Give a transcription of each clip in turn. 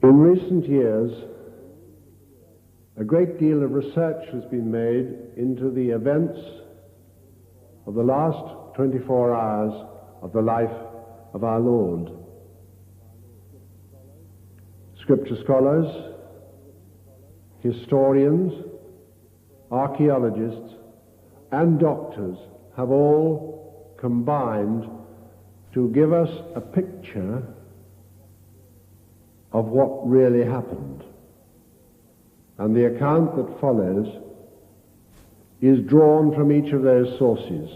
In recent years, a great deal of research has been made into the events of the last 24 hours of the life of our Lord. Scripture scholars, historians, archaeologists, and doctors have all combined to give us a picture of what really happened. And the account that follows is drawn from each of those sources.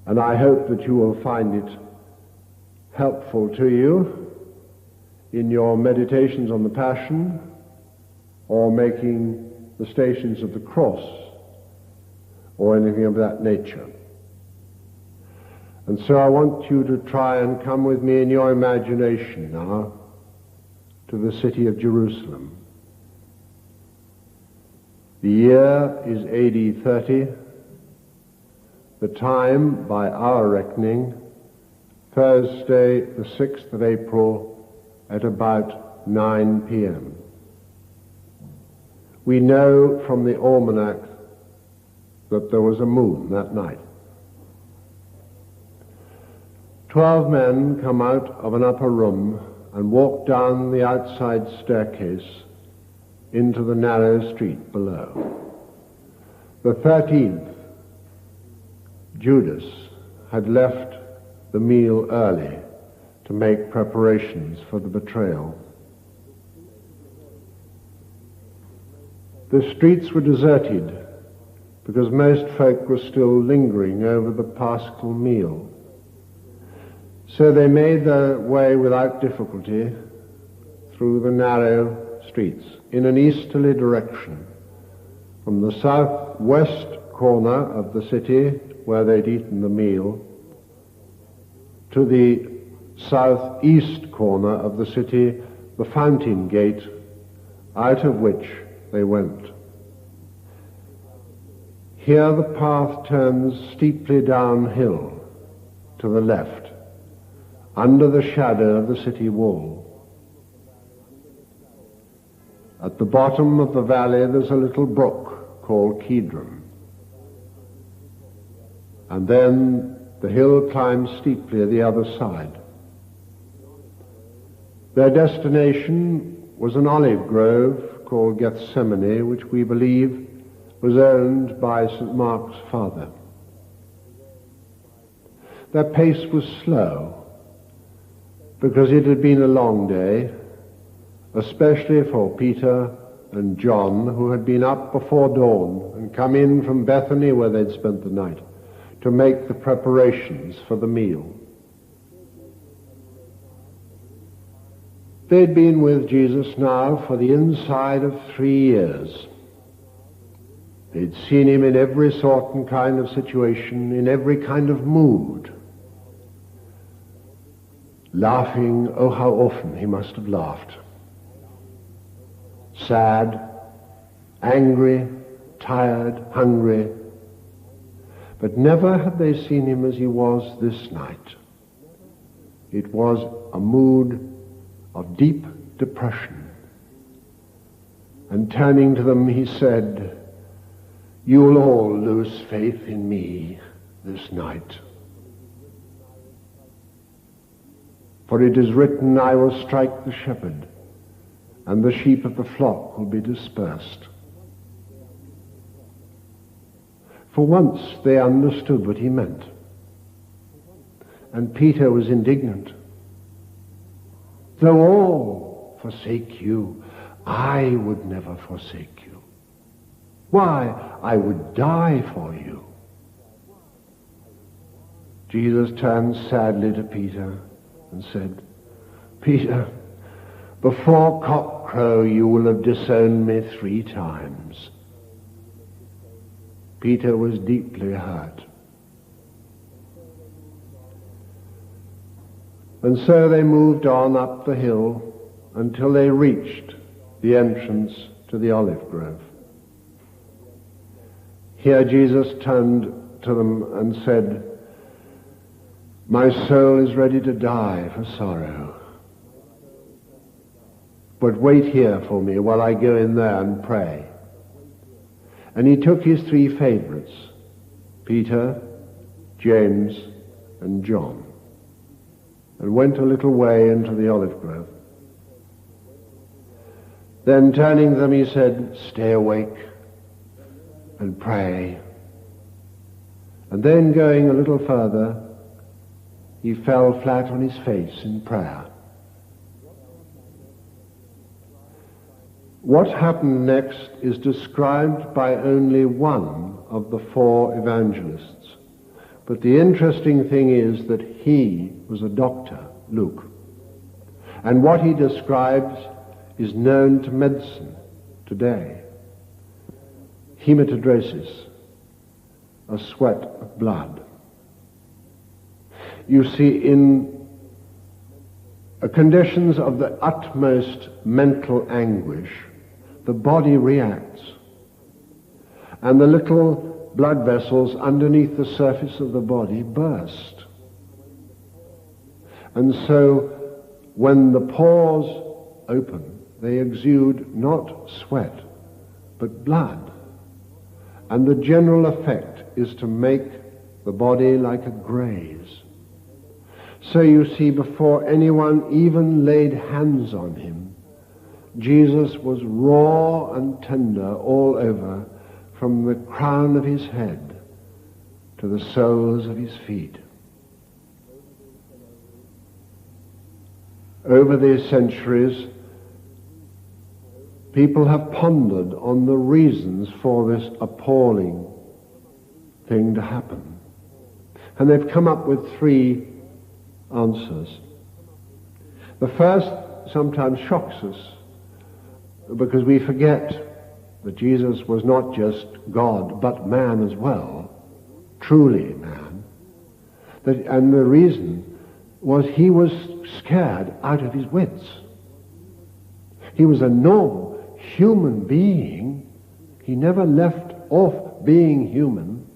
And I hope that you will find it helpful to you in your meditations on the Passion or making the Stations of the Cross or anything of that nature. And so I want you to try and come with me in your imagination now to the city of Jerusalem. The year is AD 30, the time, by our reckoning, Thursday the 6th of April at about 9 p.m. We know from the almanac that there was a moon that night. 12 men come out of an upper room and walk down the outside staircase into the narrow street below. The 13th, Judas, had left the meal early to make preparations for the betrayal. The streets were deserted because most folk were still lingering over the Paschal meal. So they made their way without difficulty through the narrow streets in an easterly direction from the southwest corner of the city where they'd eaten the meal to the southeast corner of the city, the fountain gate, out of which they went. Here the path turns steeply downhill to the left, under the shadow of the city wall. At the bottom of the valley there's a little brook called Kidron. And then the hill climbs steeply the other side. Their destination was an olive grove called Gethsemane, which we believe was owned by St. Mark's father. Their pace was slow, because it had been a long day, especially for Peter and John, who had been up before dawn and come in from Bethany, where they'd spent the night, to make the preparations for the meal. They'd been with Jesus now for the inside of 3 years. They'd seen him in every sort and kind of situation, in every kind of mood. Laughing, oh how often he must have laughed. Sad, angry, tired, hungry. But never had they seen him as he was this night. It was a mood of deep depression. And turning to them he said, "You'll all lose faith in me this night. For it is written, I will strike the shepherd, and the sheep of the flock will be dispersed." For once they understood what he meant. And Peter was indignant. "Though all forsake you, I would never forsake you. Why, I would die for you." Jesus turned sadly to Peter and said, "Peter, before cockcrow you will have disowned me 3 times. Peter was deeply hurt. And so they moved on up the hill until they reached the entrance to the olive grove. Here Jesus turned to them and said, "My soul is ready to die for sorrow. but wait here for me while I go in there and pray. And he took his 3 favorites, Peter, James, and John, and went a little way into the olive grove. Then turning to them he said, "Stay awake and pray." And then going a little further, he fell flat on his face in prayer. What happened next is described by only one of the 4 evangelists. But the interesting thing is that he was a doctor, Luke. And what he describes is known to medicine today. Hematidrosis, a sweat of blood. You see, in conditions of the utmost mental anguish, the body reacts, and the little blood vessels underneath the surface of the body burst. And so, when the pores open, they exude not sweat, but blood. And the general effect is to make the body like a graze. So you see, before anyone even laid hands on him, Jesus was raw and tender all over, from the crown of his head to the soles of his feet. Over these centuries, people have pondered on the reasons for this appalling thing to happen. And they've come up with 3 answers. The first sometimes shocks us, because we forget that Jesus was not just God, but man as well, truly man. And the reason was he was scared out of his wits. He was a normal human being. He never left off being human.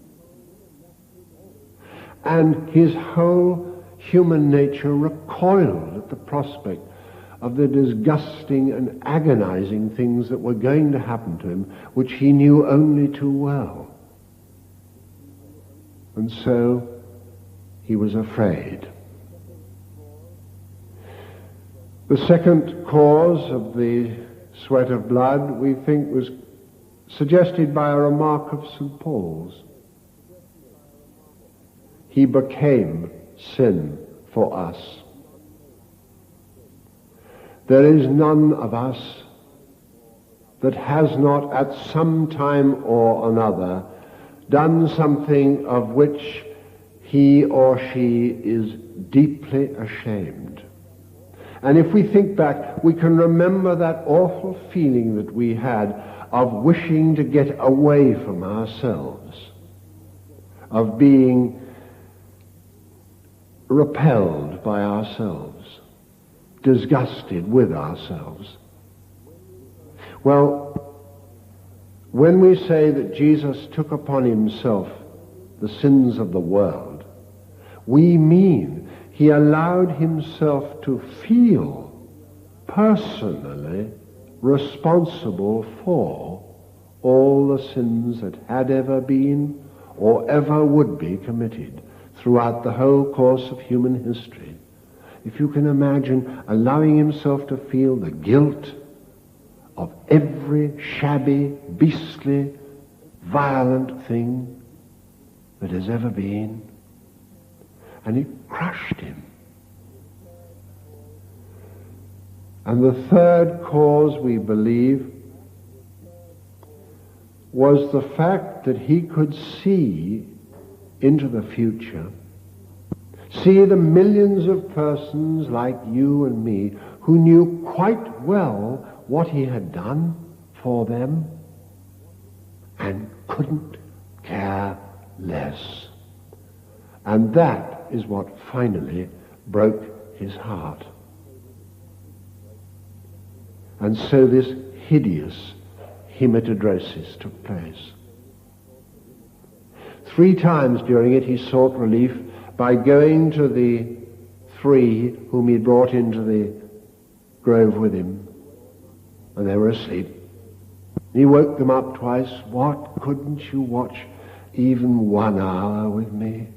And his whole human nature recoiled at the prospect of the disgusting and agonizing things that were going to happen to him, which he knew only too well. And so he was afraid. The second cause of the sweat of blood, we think, was suggested by a remark of St. Paul's. He became sin for us. There is none of us that has not at some time or another done something of which he or she is deeply ashamed. And if we think back, we can remember that awful feeling that we had of wishing to get away from ourselves, of being repelled by ourselves, disgusted with ourselves. Well, when we say that Jesus took upon himself the sins of the world, we mean he allowed himself to feel personally responsible for all the sins that had ever been or ever would be committed throughout the whole course of human history. If you can imagine allowing himself to feel the guilt of every shabby, beastly, violent thing that has ever been, and it crushed him. And the third cause, we believe, was the fact that he could see into the future, see the millions of persons like you and me who knew quite well what he had done for them and couldn't care less. And that is what finally broke his heart. And so this hideous hematidrosis took place. 3 times during it he sought relief by going to the 3 whom he brought into the grove with him and they were asleep. He woke them up twice. What, couldn't you watch even 1 hour with me?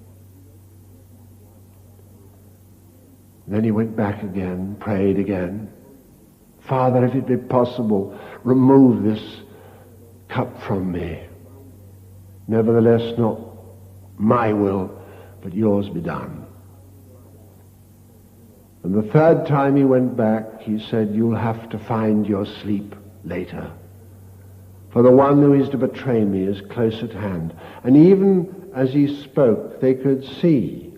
Then he went back again, prayed again. Father, if it be possible, remove this cup from me. Nevertheless, not my will, but yours be done. And the third time he went back, he said, you'll have to find your sleep later. For the one who is to betray me is close at hand. And even as he spoke, they could see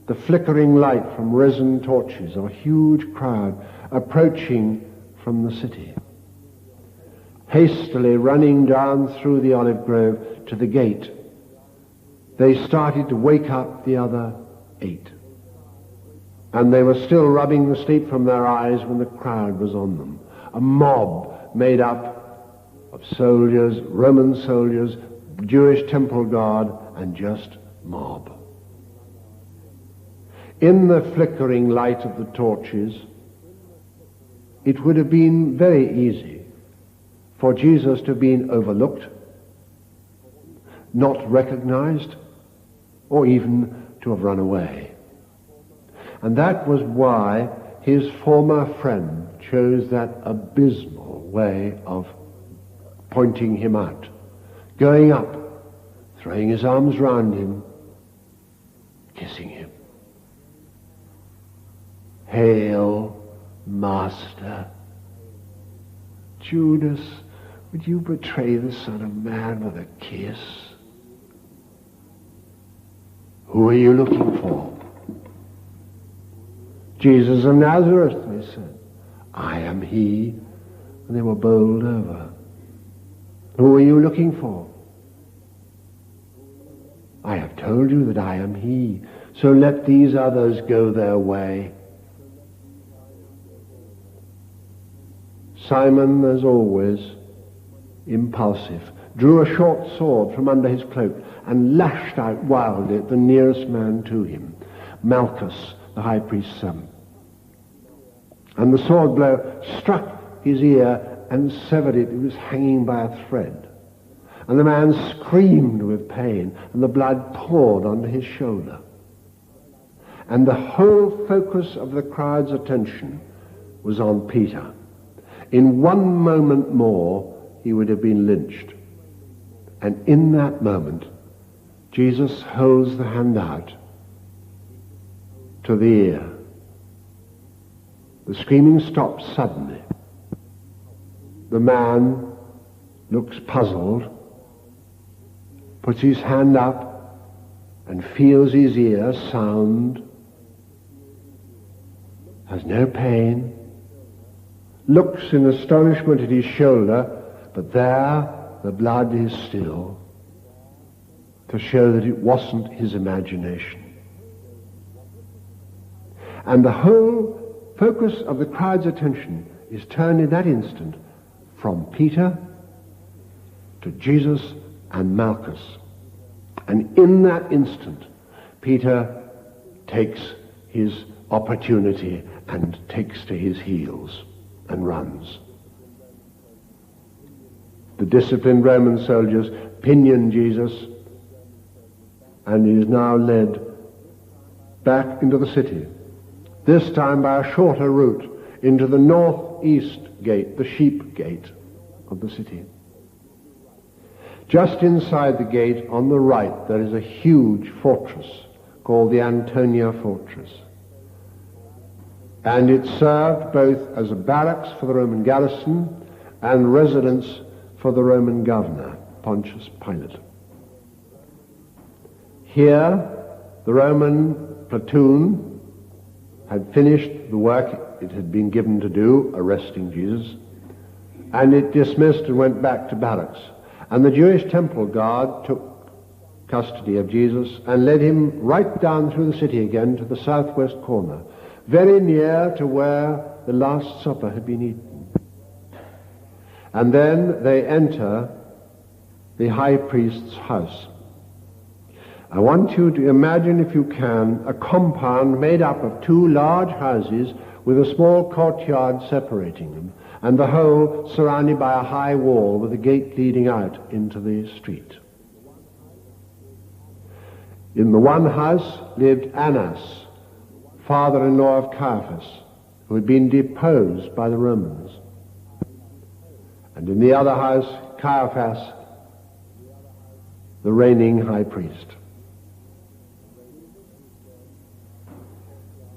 the flickering light from resin torches of a huge crowd approaching from the city. Hastily running down through the olive grove to the gate, they started to wake up the other 8. And they were still rubbing the sleep from their eyes when the crowd was on them. A mob made up of soldiers, Roman soldiers, Jewish temple guard, and just mob. In the flickering light of the torches, it would have been very easy for Jesus to have been overlooked, not recognized, or even to have run away. And that was why his former friend chose that abysmal way of pointing him out, going up, throwing his arms round him, kissing him. Hail, Master. Judas, would you betray the Son of Man with a kiss? Who are you looking for? Jesus of Nazareth, they said. I am he. And they were bowled over. Who are you looking for? I have told you that I am he. So let these others go their way. Simon, as always, impulsive, drew a short sword from under his cloak and lashed out wildly at the nearest man to him, Malchus, the high priest's son. And the sword blow struck his ear and severed it. It was hanging by a thread. And the man screamed with pain, and the blood poured onto his shoulder. And the whole focus of the crowd's attention was on Peter. In one moment more, he would have been lynched. And in that moment, Jesus holds the hand out to the ear. The screaming stops suddenly. The man looks puzzled, puts his hand up and feels his ear sound, has no pain, looks in astonishment at his shoulder, but there the blood is still, to show that it wasn't his imagination. And the whole focus of the crowd's attention is turned in that instant from Peter to Jesus and Malchus. And in that instant, Peter takes his opportunity and takes to his heels and runs. The disciplined Roman soldiers pinion Jesus, and he is now led back into the city, this time by a shorter route into the northeast gate, the sheep gate of the city. Just inside the gate on the right there is a huge fortress called the Antonia Fortress. And it served both as a barracks for the Roman garrison and residence for the Roman governor, Pontius Pilate. Here, the Roman platoon had finished the work it had been given to do, arresting Jesus, and it dismissed and went back to barracks. And the Jewish temple guard took custody of Jesus and led him right down through the city again to the southwest corner, very near to where the Last Supper had been eaten. And then they enter the high priest's house. I want you to imagine, if you can, a compound made up of two large houses with a small courtyard separating them. and the whole surrounded by a high wall with a gate leading out into the street. In the one house lived Annas, father-in-law of Caiaphas, who had been deposed by the Romans. And in the other house, Caiaphas, the reigning high priest.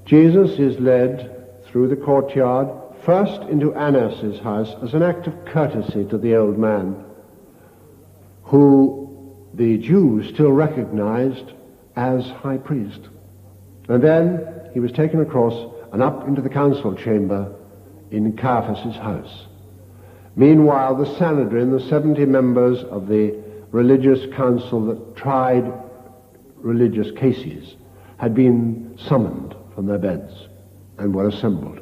Jesus is led through the courtyard first into Annas' house as an act of courtesy to the old man, who the Jews still recognized as high priest. And then he was taken across and up into the council chamber in Caiaphas' house. Meanwhile, the Sanhedrin, the 70 members of the religious council that tried religious cases, had been summoned from their beds and were assembled.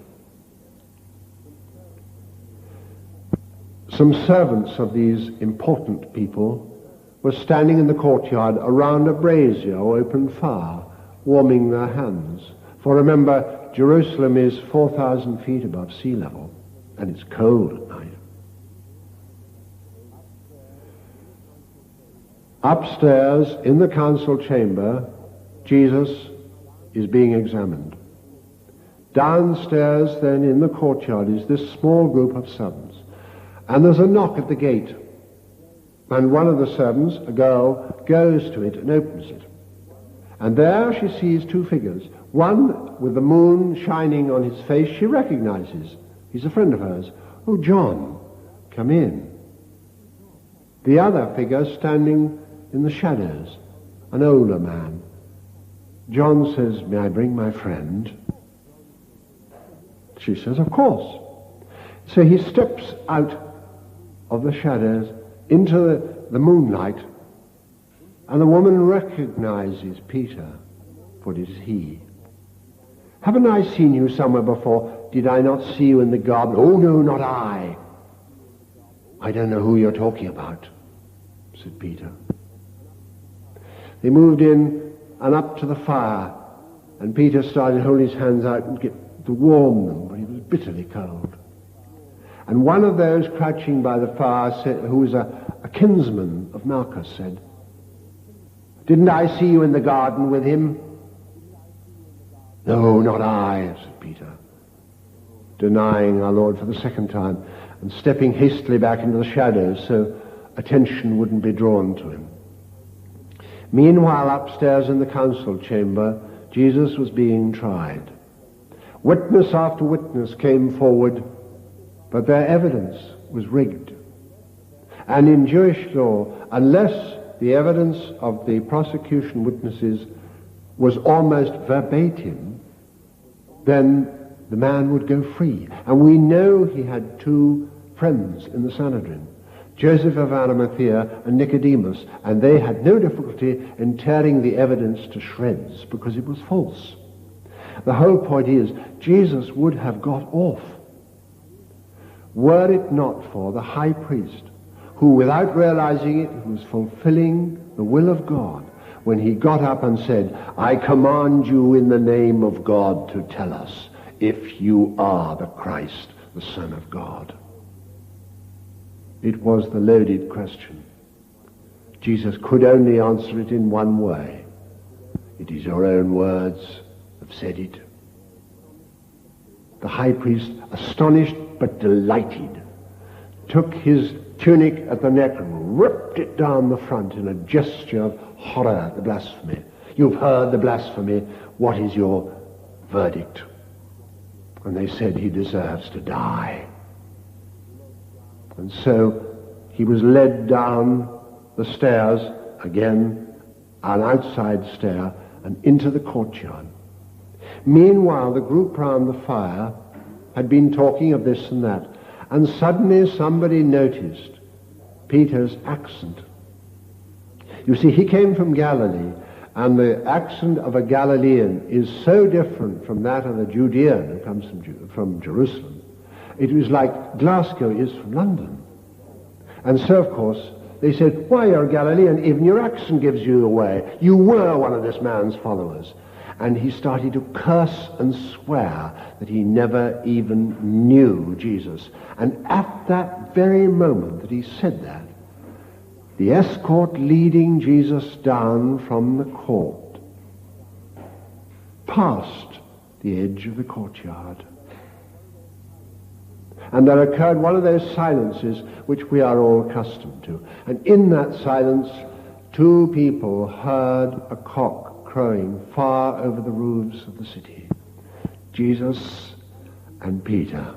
Some servants of these important people were standing in the courtyard around a brazier or open fire, warming their hands. For remember, Jerusalem is 4,000 feet above sea level, and it's cold at night. Upstairs in the council chamber, Jesus is being examined. Downstairs then in the courtyard is this small group of servants. And there's a knock at the gate. And one of the servants, a girl, goes to it and opens it. And there she sees two figures. One with the moon shining on his face she recognizes. He's a friend of hers. "Oh, John, come in." The other figure standing in the shadows, an older man. John says, "May I bring my friend?" She says, "Of course." So he steps out of the shadows into the moonlight, and the woman recognizes Peter, for it is he. "Haven't I seen you somewhere before? Did I not see you in the garden?" "Oh, no, not I." "I don't know who you're talking about," said Peter. They moved in and up to the fire, and Peter started holding his hands out and get to warm them, but he was bitterly cold. And one of those crouching by the fire, who was a kinsman of Malchus, said, "Didn't I see you in the garden with him?" "No, not I," said Peter, denying our Lord for the second time and stepping hastily back into the shadows so attention wouldn't be drawn to him. Meanwhile, upstairs in the council chamber, Jesus was being tried. Witness after witness came forward, but their evidence was rigged. And in Jewish law, unless the evidence of the prosecution witnesses was almost verbatim, then the man would go free. And we know he had two friends in the Sanhedrin, Joseph of Arimathea and Nicodemus, and they had no difficulty in tearing the evidence to shreds because it was false. The whole point is, Jesus would have got off were it not for the high priest, who, without realizing it, was fulfilling the will of God when he got up and said, "I command you in the name of God to tell us if you are the Christ, the Son of God." It was the loaded question. Jesus could only answer it in one way. "It is your own words that have said it." The high priest, astonished but delighted, took his tunic at the neck and ripped it down the front in a gesture of horror at the blasphemy. "You've heard the blasphemy. What is your verdict?" And they said, "He deserves to die." And so he was led down the stairs, again, an outside stair, and into the courtyard. Meanwhile, the group round the fire had been talking of this and that, and suddenly somebody noticed Peter's accent. You see, he came from Galilee, and the accent of a Galilean is so different from that of a Judean who comes from Jerusalem. It was like Glasgow is from London. And so, of course, they said, "Why, you're a Galilean, even your accent gives you away. You were one of this man's followers." And he started to curse and swear that he never even knew Jesus. And at that very moment that he said that, the escort leading Jesus down from the court passed the edge of the courtyard. And there occurred one of those silences which we are all accustomed to. And in that silence, two people heard a cock crowing far over the roofs of the city. Jesus and Peter.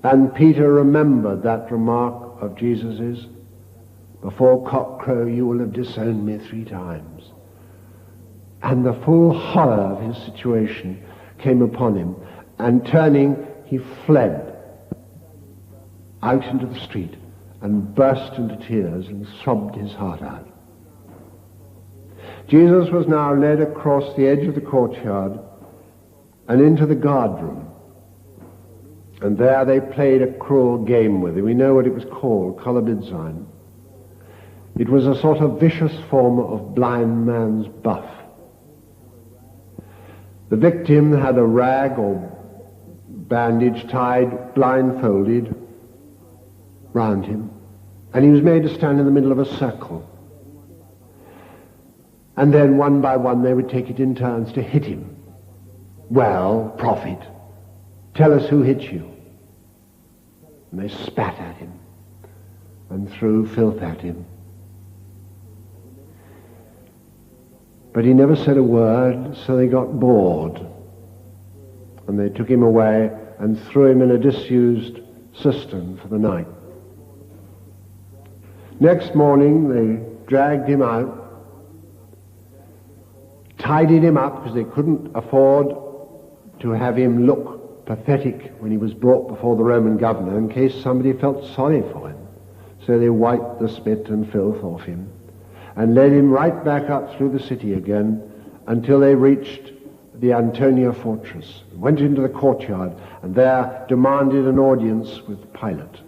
And Peter remembered that remark of Jesus's, "Before cock crow you will have disowned me 3 times." And the full horror of his situation came upon him, and turning, he fled out into the street and burst into tears and sobbed his heart out. Jesus was now led across the edge of the courtyard and into the guardroom. And there they played a cruel game with him. We know what it was called, Kolobidzine. It was a sort of vicious form of blind man's buff. The victim had a rag or bandage tied blindfolded round him, and he was made to stand in the middle of a circle. And then one by one they would take it in turns to hit him. "Well, prophet, tell us who hit you." And they spat at him and threw filth at him. But he never said a word, so they got bored. And they took him away and threw him in a disused cistern for the night. Next morning they dragged him out, tidied him up because they couldn't afford to have him look pathetic when he was brought before the Roman governor in case somebody felt sorry for him. So they wiped the spit and filth off him and led him right back up through the city again until they reached the Antonia fortress, went into the courtyard, and there demanded an audience with Pilate.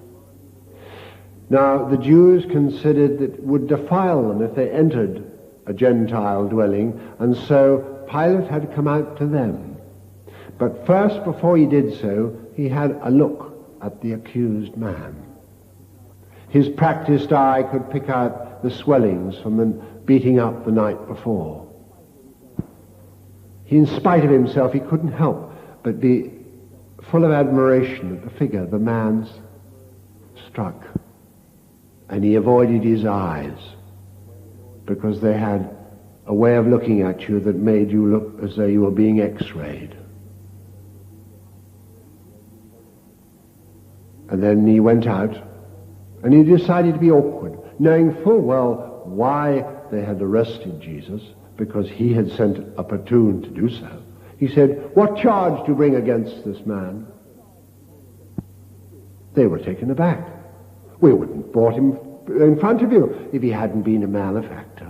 Now, the Jews considered that it would defile them if they entered a Gentile dwelling, and so Pilate had come out to them. But first, before he did so, he had a look at the accused man. His practiced eye could pick out the swellings from the beating up the night before. In spite of himself, he couldn't help but be full of admiration at the figure the man struck. And he avoided his eyes because they had a way of looking at you that made you look as though you were being x-rayed. And then he went out and he decided to be awkward, knowing full well why they had arrested Jesus, because he had sent a platoon to do so. He said, "What charge do you bring against this man?" They were taken aback. "We wouldn't have brought him in front of you if he hadn't been a malefactor.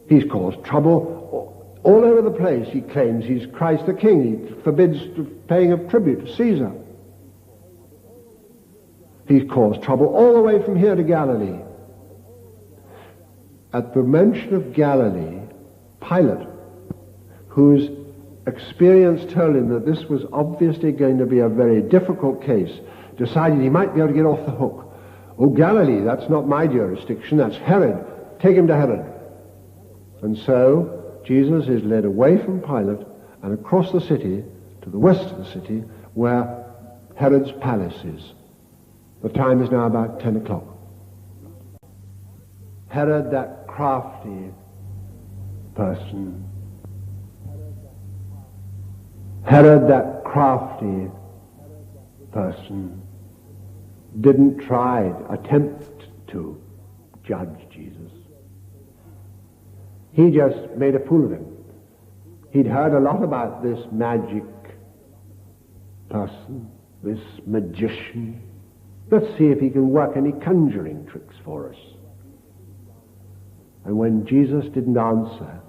He's caused trouble all over the place. He claims he's Christ the King. He forbids paying of tribute to Caesar. He's caused trouble all the way from here to Galilee." At the mention of Galilee, Pilate, whose experience told him that this was obviously going to be a very difficult case, decided he might be able to get off the hook. "Oh, Galilee, that's not my jurisdiction, that's Herod. Take him to Herod." And so Jesus is led away from Pilate and across the city to the west of the city where Herod's palace is. The time is now about 10 o'clock. Herod, that crafty person. Herod, that crafty person, didn't attempt to judge Jesus. He just made a fool of him. He'd heard a lot about this magic person, this magician. Let's see if he can work any conjuring tricks for us. And when Jesus didn't answer,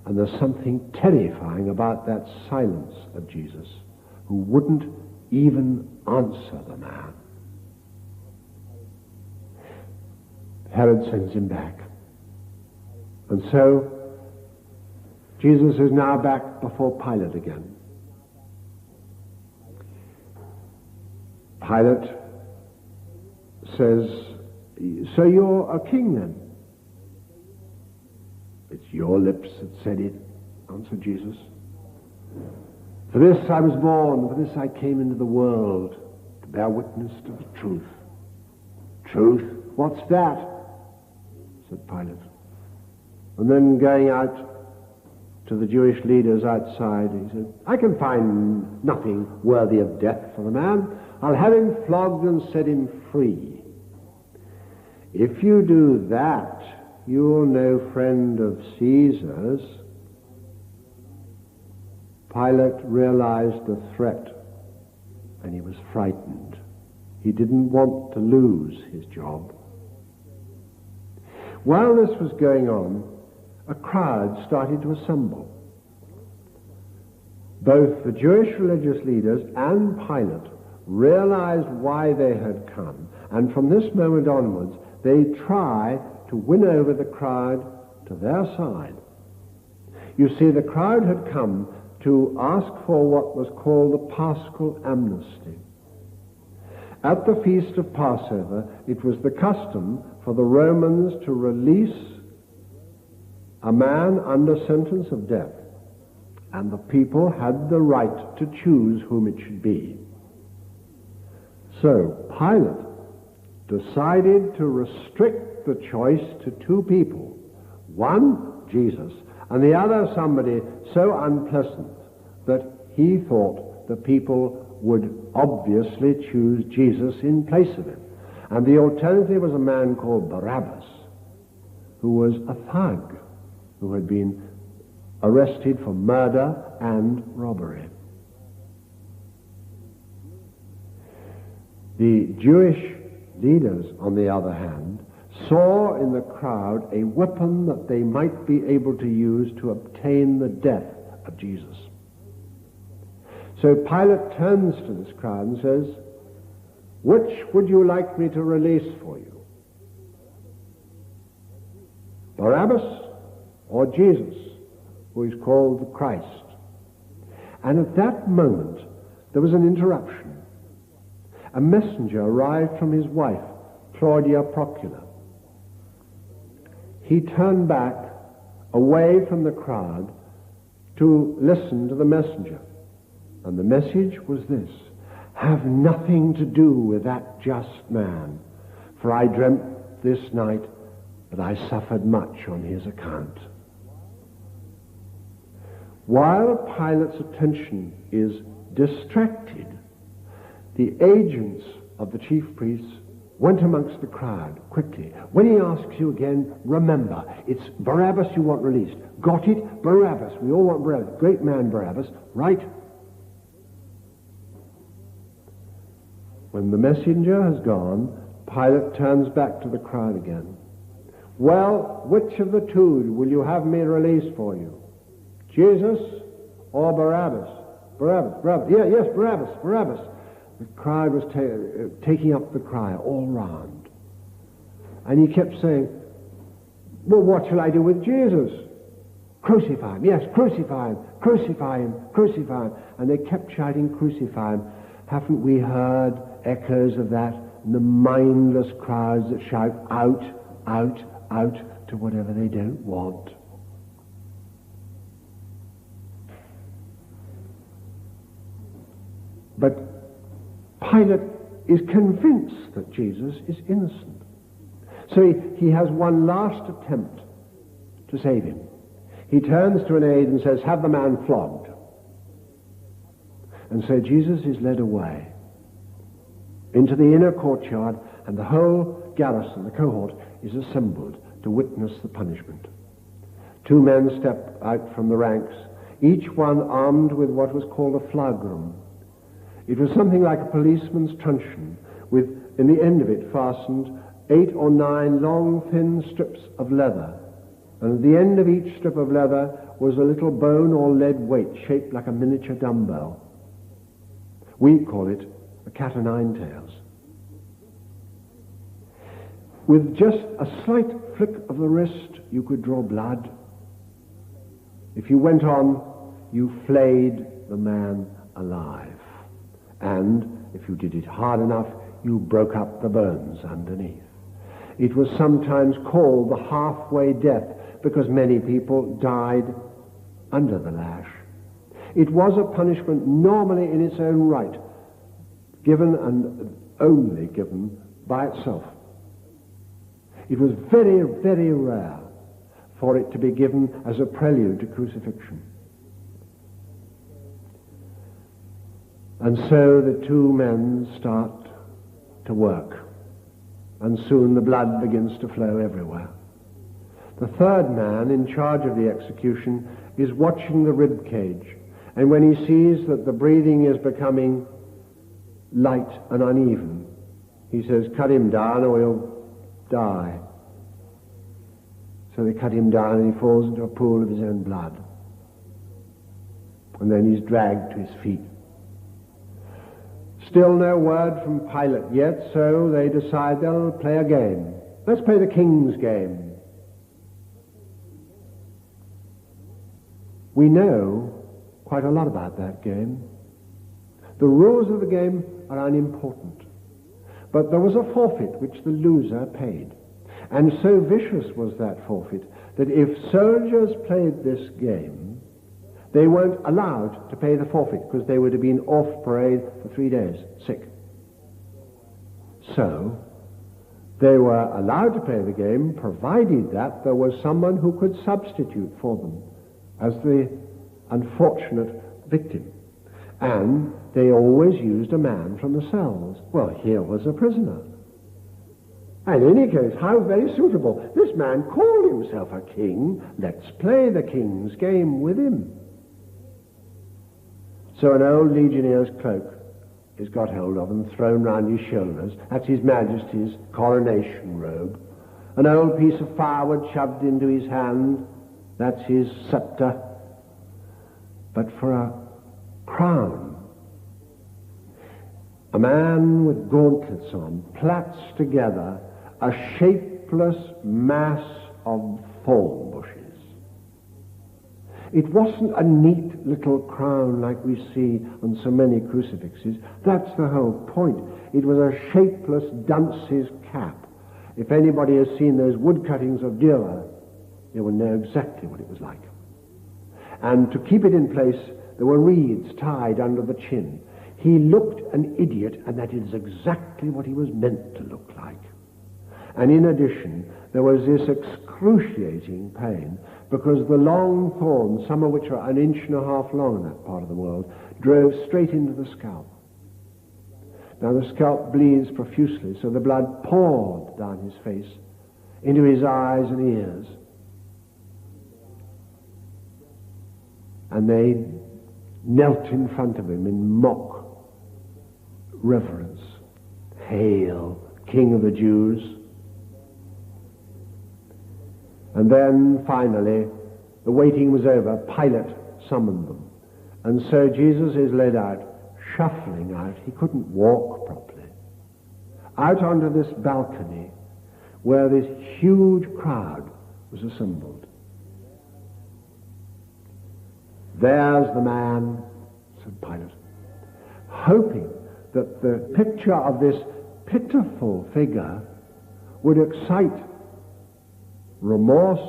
and there's something terrifying about that silence of Jesus, who wouldn't even answer the man, Herod sends him back. And so Jesus is now back before Pilate again. Pilate says, "So you're a king then?" "It's your lips that said it," answered Jesus. "For this I was born, for this I came into the world, to bear witness to the truth." "Truth? What's that?" said Pilate. And then going out to the Jewish leaders outside, he said, "I can find nothing worthy of death for the man. I'll have him flogged and set him free. If you do that, you're no friend of Caesar's." Pilate realized the threat, and he was frightened. He didn't want to lose his job. While this was going on, a crowd started to assemble. Both the Jewish religious leaders and Pilate realized why they had come, and from this moment onwards, they tried to win over the crowd to their side. You see, the crowd had come to ask for what was called the Paschal amnesty. At the feast of Passover, it was the custom for the Romans to release a man under sentence of death, and the people had the right to choose whom it should be. So Pilate decided to restrict the choice to two people, one, Jesus, and the other somebody so unpleasant that he thought the people would obviously choose Jesus in place of him. And the alternative was a man called Barabbas, who was a thug, who had been arrested for murder and robbery. The Jewish leaders, on the other hand, saw in the crowd a weapon that they might be able to use to obtain the death of Jesus. So Pilate turns to this crowd and says, "Which would you like me to release for you? Barabbas or Jesus, who is called the Christ?" And at that moment, there was an interruption. A messenger arrived from his wife, Claudia Procula. He turned back away from the crowd to listen to the messenger. And the message was this: "Have nothing to do with that just man, for I dreamt this night that I suffered much on his account." While Pilate's attention is distracted, the agents of the chief priests went amongst the crowd quickly. "When he asks you again, remember, it's Barabbas you want released. Got it? Barabbas. We all want Barabbas. Great man Barabbas, right?" When the messenger has gone, Pilate turns back to the crowd again. "Well, which of the two will you have me release for you? Jesus or Barabbas?" Barabbas. Yes, Barabbas. The crowd was taking up the cry all round. And he kept saying, "Well, what shall I do with Jesus?" "Crucify him, yes, crucify him, crucify him, crucify him." And they kept shouting, "Crucify him." Haven't we heard echoes of that in the mindless crowds that shout out, out, out to whatever they don't want? But Pilate is convinced that Jesus is innocent. So he has one last attempt to save him. He turns to an aide and says, "Have the man flogged." And so Jesus is led away into the inner courtyard, and the whole garrison, the cohort, is assembled to witness the punishment. Two men step out from the ranks, each one armed with what was called a flagrum. It was something like a policeman's truncheon, with, in the end of it, fastened 8 or 9 long, thin strips of leather. And at the end of each strip of leather was a little bone or lead weight shaped like a miniature dumbbell. We call it a cat o' nine tails. With just a slight flick of the wrist, you could draw blood. If you went on, you flayed the man alive. And if you did it hard enough, you broke up the bones underneath. It was sometimes called the halfway death because many people died under the lash. It was a punishment normally in its own right, given and only given by itself. It was very, very rare for it to be given as a prelude to crucifixion. And so the two men start to work, and soon the blood begins to flow everywhere. The third man in charge of the execution is watching the rib cage, and when he sees that the breathing is becoming light and uneven, he says, "Cut him down or he'll die." So they cut him down and he falls into a pool of his own blood. And then he's dragged to his feet. Still no word from Pilate yet, so they decide they'll play a game. Let's play the king's game. We know quite a lot about that game. The rules of the game are unimportant. But there was a forfeit which the loser paid. And so vicious was that forfeit that if soldiers played this game, they weren't allowed to pay the forfeit because they would have been off parade for 3 days, sick. So they were allowed to play the game provided that there was someone who could substitute for them as the unfortunate victim. And they always used a man from the cells. Well, here was a prisoner. And in any case, how very suitable. This man called himself a king. Let's play the king's game with him. So an old legionnaires' cloak is got hold of and thrown round his shoulders. That's His Majesty's coronation robe. An old piece of firewood shoved into his hand. That's his scepter. But for a crown, a man with gauntlets on, plats together, a shapeless mass of thorn bushes. It wasn't a neat little crown like we see on so many crucifixes. That's the whole point. It was a shapeless dunce's cap. If anybody has seen those wood cuttings of Dürer, they will know exactly what it was like. And to keep it in place, there were reeds tied under the chin. He looked an idiot, and that is exactly what he was meant to look like. And in addition, there was this excruciating pain because the long thorns, some of which are 1.5 inches long in that part of the world, drove straight into the scalp. Now the scalp bleeds profusely, so the blood poured down his face, into his eyes and ears. And they knelt in front of him in mock reverence. Hail, King of the Jews. And then, finally, the waiting was over. Pilate summoned them. And so Jesus is led out, shuffling out. He couldn't walk properly. Out onto this balcony where this huge crowd was assembled. "There's the man," said Pilate, hoping that the picture of this pitiful figure would excite remorse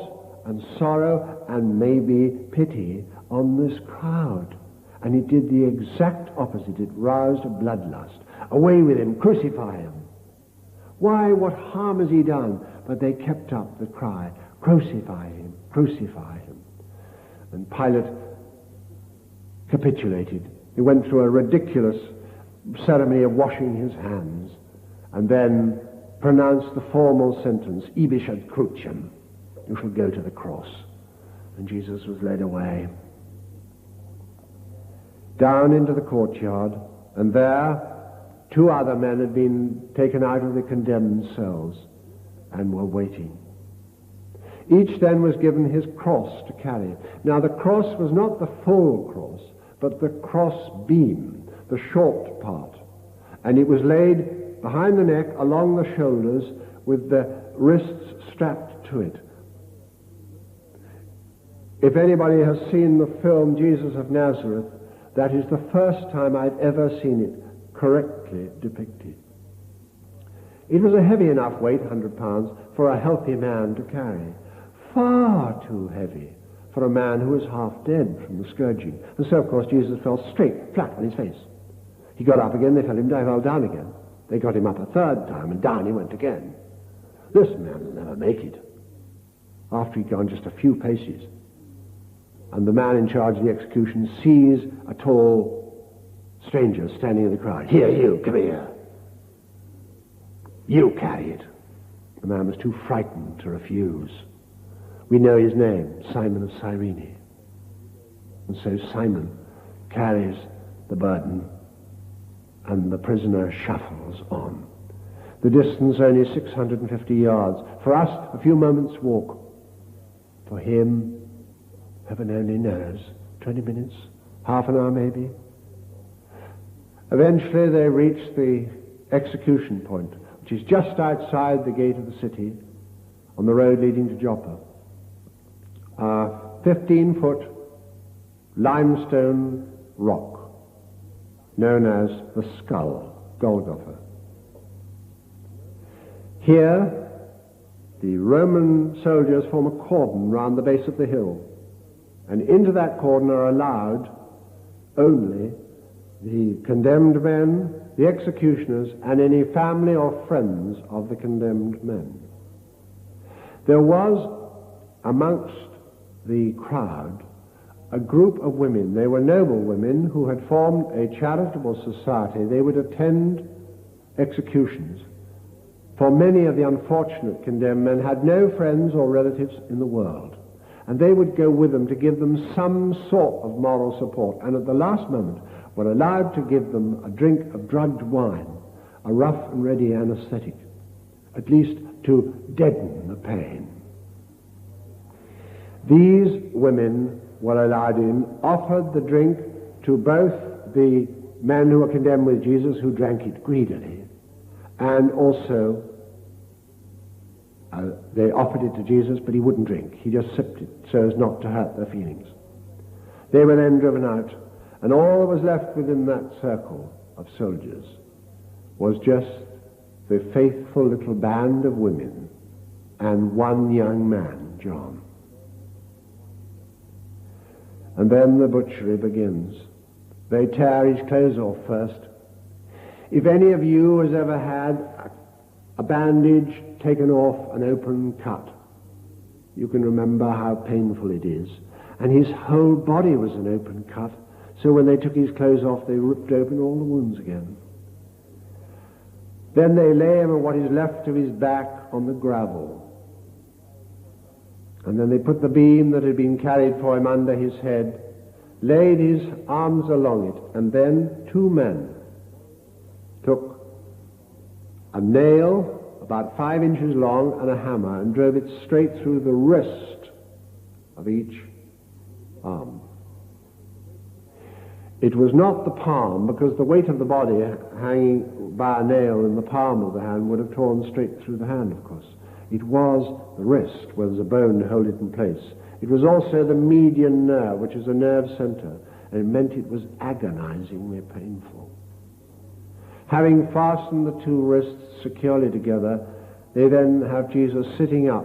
and sorrow and maybe pity on this crowd. And it did the exact opposite. It roused a bloodlust. Away with him, crucify him. Why, what harm has he done? But they kept up the cry, crucify him, crucify him. And Pilate capitulated. He went through a ridiculous ceremony of washing his hands and then pronounced the formal sentence, Ibis ad crucem. You shall go to the cross. And Jesus was led away down into the courtyard, and there 2 other men had been taken out of the condemned cells and were waiting. Each then was given his cross to carry. Now the cross was not the full cross, but the cross beam, the short part. And it was laid behind the neck, along the shoulders, with the wrists strapped to it. If anybody has seen the film Jesus of Nazareth, that is the first time I've ever seen it correctly depicted. It was a heavy enough weight, 100 pounds, for a healthy man to carry. Far too heavy for a man who was half dead from the scourging. And so, of course, Jesus fell straight, flat on his face. He got up again, they fell down again. They got him up a third time, and down he went again. This man will never make it. After he'd gone just a few paces, and the man in charge of the execution sees a tall stranger standing in the crowd. Here, you, come here. You carry it. The man was too frightened to refuse. We know his name, Simon of Cyrene. And so Simon carries the burden, and the prisoner shuffles on. The distance only 650 yards. For us, a few moments' walk. For him, heaven only knows, 20 minutes, half an hour maybe. Eventually they reach the execution point, which is just outside the gate of the city, on the road leading to Joppa. A 15-foot limestone rock, known as the Skull, Golgotha. Here, the Roman soldiers form a cordon round the base of the hill, and into that cordon are allowed only the condemned men, the executioners, and any family or friends of the condemned men. There was amongst the crowd a group of women. They were noble women who had formed a charitable society. They would attend executions, for many of the unfortunate condemned men had no friends or relatives in the world, and they would go with them to give them some sort of moral support, and at the last moment were allowed to give them a drink of drugged wine, a rough and ready anesthetic, at least to deaden the pain. These women were allowed in, offered the drink to both the men who were condemned with Jesus, who drank it greedily, and also they offered it to Jesus, but he wouldn't drink. He just sipped it so as not to hurt their feelings. They were then driven out, and all that was left within that circle of soldiers was just the faithful little band of women and one young man, John. And then the butchery begins. They tear his clothes off first. If any of you has ever had a bandage taken off an open cut, you can remember how painful it is. And his whole body was an open cut, so when they took his clothes off, they ripped open all the wounds again. Then they lay him on what is left of his back on the gravel. And then they put the beam that had been carried for him under his head, laid his arms along it, and then two men took a nail about 5 inches long and a hammer and drove it straight through the wrist of each arm. It was not the palm, because the weight of the body hanging by a nail in the palm of the hand would have torn straight through the hand, of course. It was the wrist, where there's a bone to hold it in place. It was also the median nerve, which is a nerve center, and it meant it was agonizingly painful. Having fastened the two wrists securely together, they then have Jesus sitting up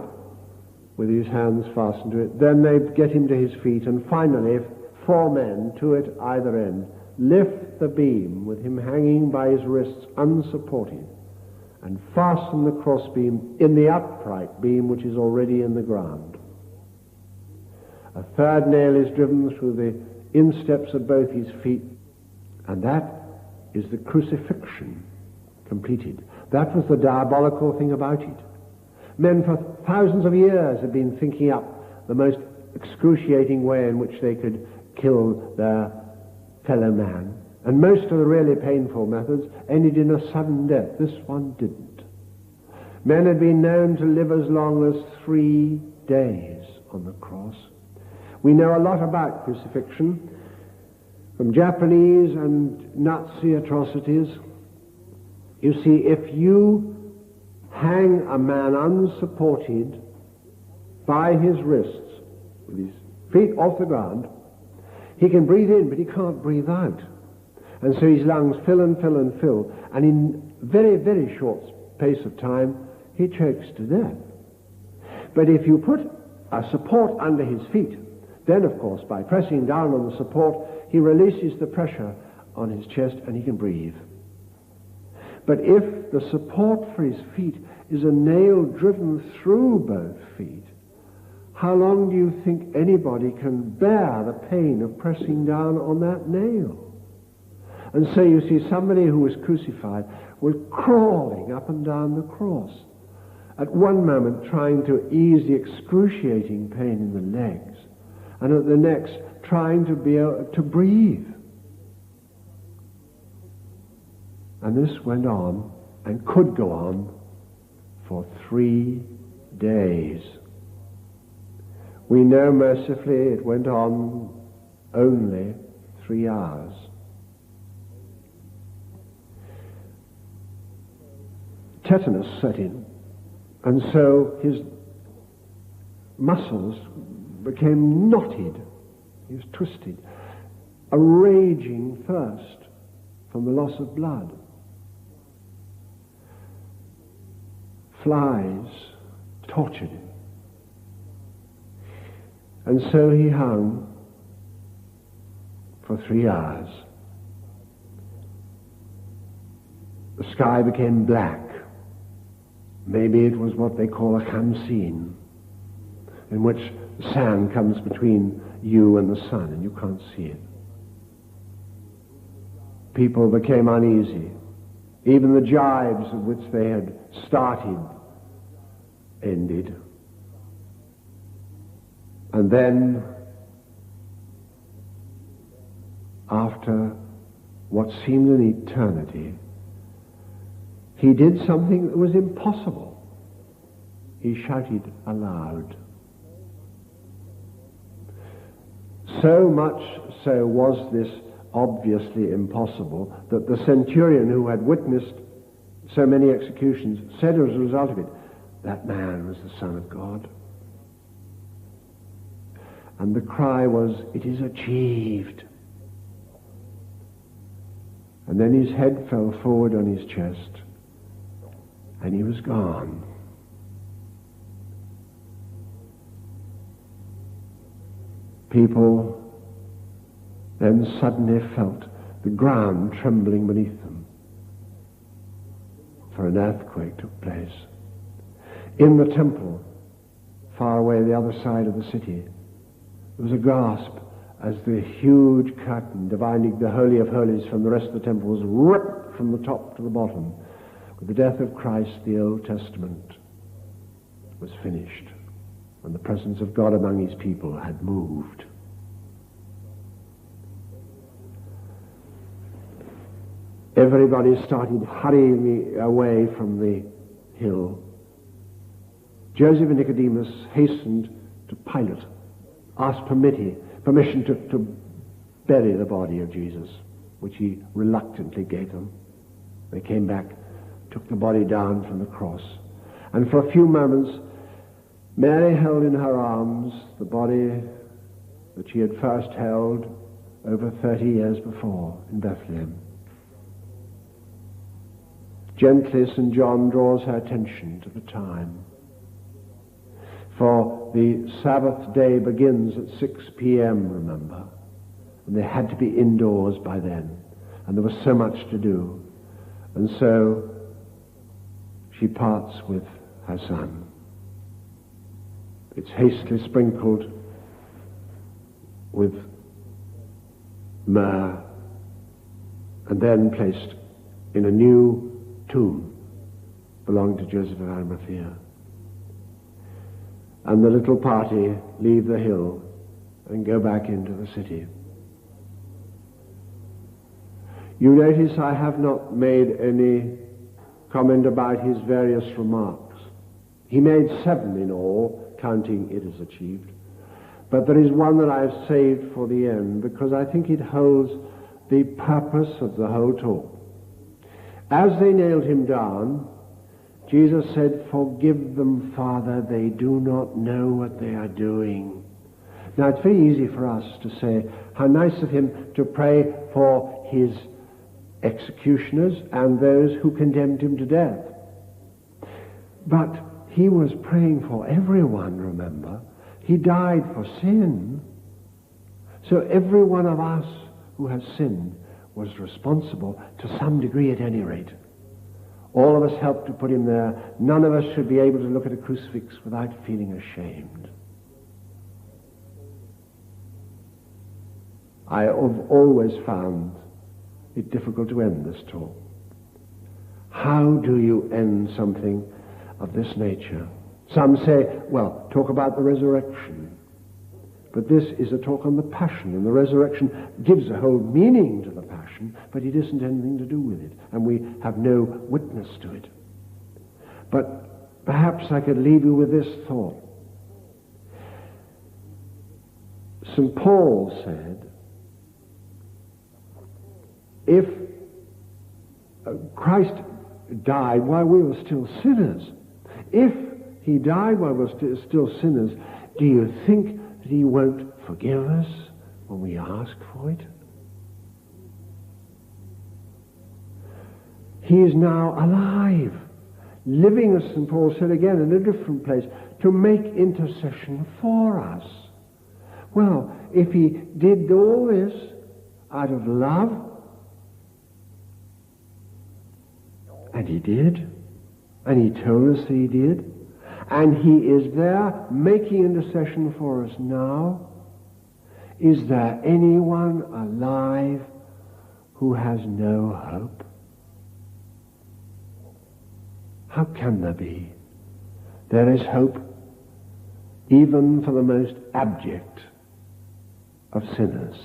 with his hands fastened to it. Then they get him to his feet, and finally 4 men, 2 at either end, lift the beam with him hanging by his wrists unsupported, and fasten the crossbeam in the upright beam which is already in the ground. A third nail is driven through the insteps of both his feet, and that is the crucifixion completed. That was the diabolical thing about it. Men for thousands of years have been thinking up the most excruciating way in which they could kill their fellow man. And most of the really painful methods ended in a sudden death. This one didn't. Men had been known to live as long as 3 days on the cross. We know a lot about crucifixion from Japanese and Nazi atrocities. You see, if you hang a man unsupported by his wrists with his feet off the ground. He can breathe in, but he can't breathe out. And so his lungs fill and fill and fill, and in very, very short space of time, he chokes to death. But if you put a support under his feet, then, of course, by pressing down on the support, he releases the pressure on his chest and he can breathe. But if the support for his feet is a nail driven through both feet, how long do you think anybody can bear the pain of pressing down on that nail? And so you see somebody who was crucified was crawling up and down the cross, at one moment trying to ease the excruciating pain in the legs, and at the next trying to be able to breathe. And this went on, and could go on, for 3 days. We know mercifully it went on only 3 hours. Tetanus set in, and so his muscles became knotted. He was twisted. A raging thirst from the loss of blood. Flies tortured him. And so he hung for 3 hours. The sky became black. Maybe it was what they call a khamsin, in which the sand comes between you and the sun and you can't see it. People became uneasy. Even the jibes of which they had started ended. And then, after what seemed an eternity, he did something that was impossible. He shouted aloud. So much so was this obviously impossible that the centurion who had witnessed so many executions said as a result of it, that man was the Son of God. And the cry was, it is achieved. And then his head fell forward on his chest, and he was gone. People then suddenly felt the ground trembling beneath them, for an earthquake took place. In the temple, far away the other side of the city, there was a gasp as the huge curtain dividing the Holy of Holies from the rest of the temple was ripped from the top to the bottom. With the death of Christ, the Old Testament was finished, and the presence of God among his people had moved. Everybody started hurrying away from the hill. Joseph and Nicodemus hastened to Pilate, asked permission to bury the body of Jesus, which he reluctantly gave them. They came back, took the body down from the cross, and for a few moments Mary held in her arms the body that she had first held over 30 years before in Bethlehem. Gently, St. John draws her attention to the time. For the Sabbath day begins at 6 p.m., remember, and they had to be indoors by then, and there was so much to do. And so she parts with her son. It's hastily sprinkled with myrrh and then placed in a new tomb belonging to Joseph of Arimathea. And the little party leave the hill and go back into the city. You notice I have not made any comment about his various remarks. He made 7 in all, counting it as achieved. But there is one that I've saved for the end, because I think it holds the purpose of the whole talk. As they nailed him down, Jesus said, "Forgive them, Father, they do not know what they are doing." Now, it's very easy for us to say, how nice of him to pray for his executioners and those who condemned him to death. But he was praying for everyone, remember? He died for sin. So every one of us who has sinned was responsible to some degree at any rate. All of us helped to put him there. None of us should be able to look at a crucifix without feeling ashamed. I have always found it difficult to end this talk. How do you end something of this nature? Some say, well, talk about the resurrection. But this is a talk on the passion, and the resurrection gives a whole meaning to the passion, but it isn't anything to do with it, and we have no witness to it. But perhaps I could leave you with this thought. St. Paul said, if Christ died while we were still sinners, if he died while we were still sinners, do you think that he won't forgive us when we ask for it? He is now alive, living, as St. Paul said again in a different place, to make intercession for us. Well, if he did all this out of love, and he did, and he told us that he did, and he is there making intercession for us now, is there anyone alive who has no hope? How can there be? There is hope even for the most abject of sinners.